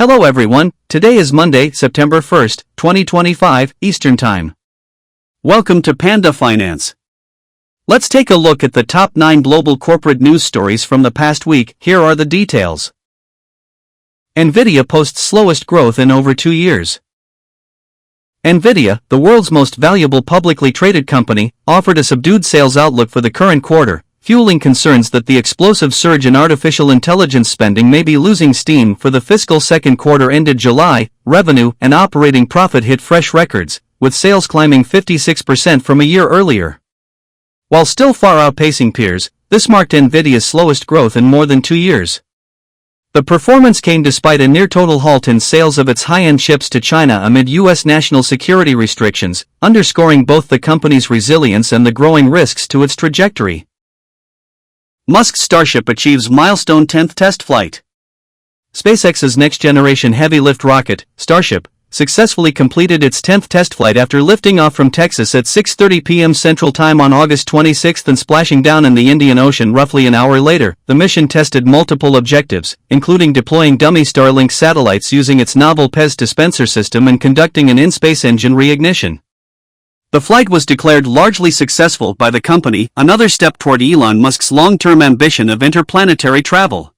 Hello everyone, today is Monday, September 1st, 2025, Eastern Time. Welcome to Panda Finance. Let's take a look at the top 9 global corporate news stories from the past week. Here are the details. Nvidia posts slowest growth in over 2 years. Nvidia, the world's most valuable publicly traded company, offered a subdued sales outlook for the current quarter, fueling concerns that the explosive surge in artificial intelligence spending may be losing steam. For the fiscal second quarter ended July, revenue and operating profit hit fresh records, with sales climbing 56% from a year earlier. While still far outpacing peers, this marked Nvidia's slowest growth in more than 2 years. The performance came despite a near-total halt in sales of its high-end chips to China amid U.S. national security restrictions, underscoring both the company's resilience and the growing risks to its trajectory. Musk's Starship achieves milestone 10th test flight. SpaceX's next-generation heavy-lift rocket, Starship, successfully completed its 10th test flight after lifting off from Texas at 6:30 p.m. Central Time on August 26 and splashing down in the Indian Ocean roughly an hour later. The mission tested multiple objectives, including deploying dummy Starlink satellites using its novel PEZ dispenser system and conducting an in-space engine reignition. The flight was declared largely successful by the company, another step toward Elon Musk's long-term ambition of interplanetary travel.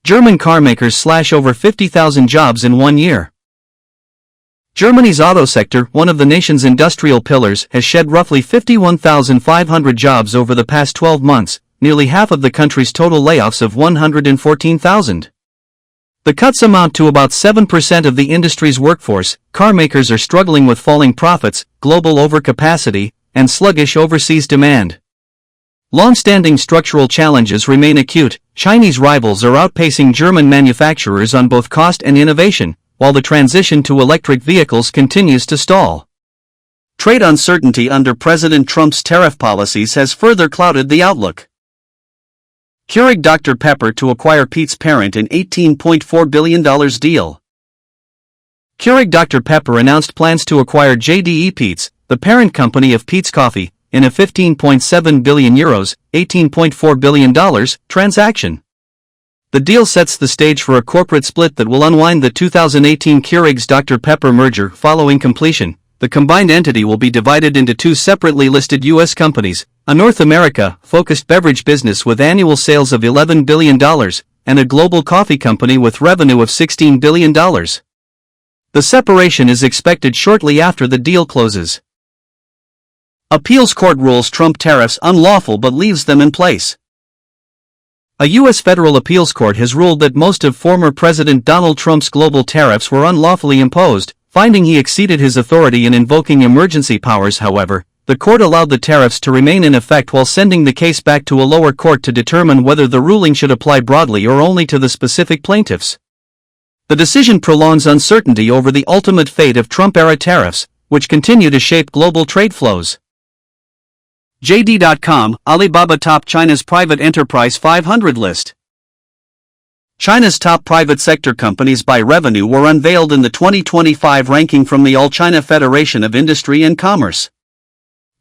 German carmakers slash over 50,000 jobs in 1 year. Germany's auto sector, one of the nation's industrial pillars, has shed roughly 51,500 jobs over the past 12 months, nearly half of the country's total layoffs of 114,000. The cuts amount to about 7% of the industry's workforce. Carmakers are struggling with falling profits, global overcapacity, and sluggish overseas demand. Long-standing structural challenges remain acute. Chinese rivals are outpacing German manufacturers on both cost and innovation, while the transition to electric vehicles continues to stall. Trade uncertainty under President Trump's tariff policies has further clouded the outlook. Keurig Dr. Pepper to acquire Peet's parent in $18.4 billion deal. Keurig Dr. Pepper announced plans to acquire JDE Peet's, the parent company of Peet's Coffee, in a €15.7 billion, $18.4 billion, transaction. The deal sets the stage for a corporate split that will unwind the 2018 Keurig's Dr. Pepper merger. Following completion, the combined entity will be divided into 2 separately listed U.S. companies, a North America-focused beverage business with annual sales of $11 billion, and a global coffee company with revenue of $16 billion. The separation is expected shortly after the deal closes. Appeals court rules Trump tariffs unlawful but leaves them in place. A U.S. federal appeals court has ruled that most of former President Donald Trump's global tariffs were unlawfully imposed, finding he exceeded his authority in invoking emergency powers. However, the court allowed the tariffs to remain in effect while sending the case back to a lower court to determine whether the ruling should apply broadly or only to the specific plaintiffs. The decision prolongs uncertainty over the ultimate fate of Trump-era tariffs, which continue to shape global trade flows. JD.com, Alibaba top China's private enterprise 500 list. China's top private sector companies by revenue were unveiled in the 2025 ranking from the All-China Federation of Industry and Commerce.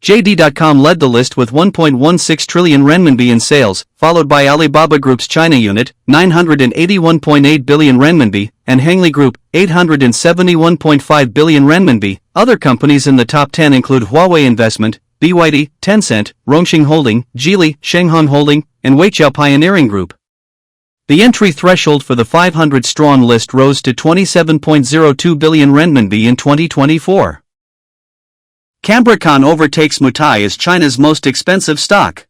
JD.com led the list with 1.16 trillion renminbi in sales, followed by Alibaba Group's China unit, 981.8 billion renminbi, and Hengli Group, 871.5 billion renminbi. Other companies in the top 10 include Huawei Investment, BYD, Tencent, Rongxing Holding, Geely, Shenghan Holding, and Weiqiao Pioneering Group. The entry threshold for the 500-strong list rose to 27.02 billion renminbi in 2024. Cambricon overtakes Mutai as China's most expensive stock.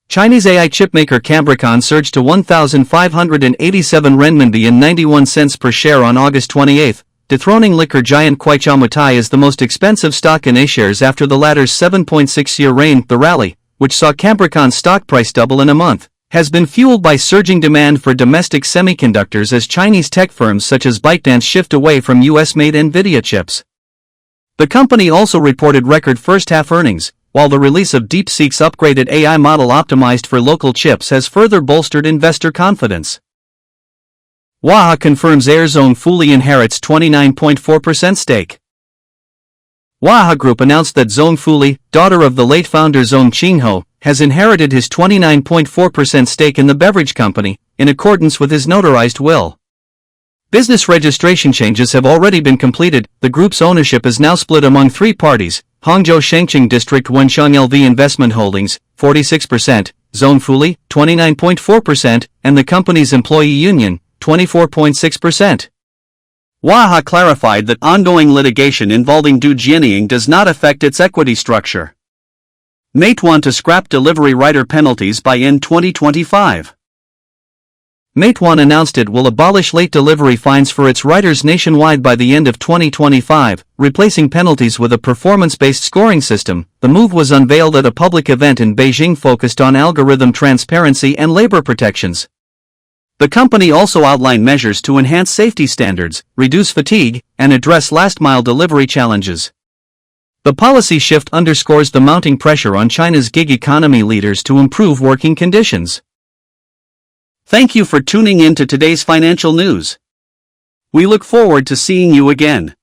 Chinese AI chipmaker Cambricon surged to 1,587 renminbi and 91 cents per share on August 28, dethroning liquor giant Kuaichao Mutai as the most expensive stock in A-shares after the latter's 7.6-year reign. The rally, which saw Cambricon's stock price double in a month, has been fueled by surging demand for domestic semiconductors as Chinese tech firms such as ByteDance shift away from US-made Nvidia chips. The company also reported record first-half earnings, while the release of DeepSeek's upgraded AI model optimized for local chips has further bolstered investor confidence. Waha confirms heir Zhong Fuli inherits 29.4% stake. Waha Group announced that Zhong Fuli, daughter of the late founder Zhong Qingho, has inherited his 29.4% stake in the beverage company, in accordance with his notarized will. Business registration changes have already been completed. The group's ownership is now split among three parties: Hangzhou Shangqing District Wenxiang LV Investment Holdings, 46%, Zone Fuli, 29.4%, and the company's employee union, 24.6%. Waha clarified that ongoing litigation involving Du Jianying does not affect its equity structure. Meituan to scrap delivery rider penalties by end 2025. Meituan announced it will abolish late delivery fines for its riders nationwide by the end of 2025, replacing penalties with a performance-based scoring system. The move was unveiled at a public event in Beijing focused on algorithm transparency and labor protections. The company also outlined measures to enhance safety standards, reduce fatigue, and address last-mile delivery challenges. The policy shift underscores the mounting pressure on China's gig economy leaders to improve working conditions. Thank you for tuning in to today's financial news. We look forward to seeing you again.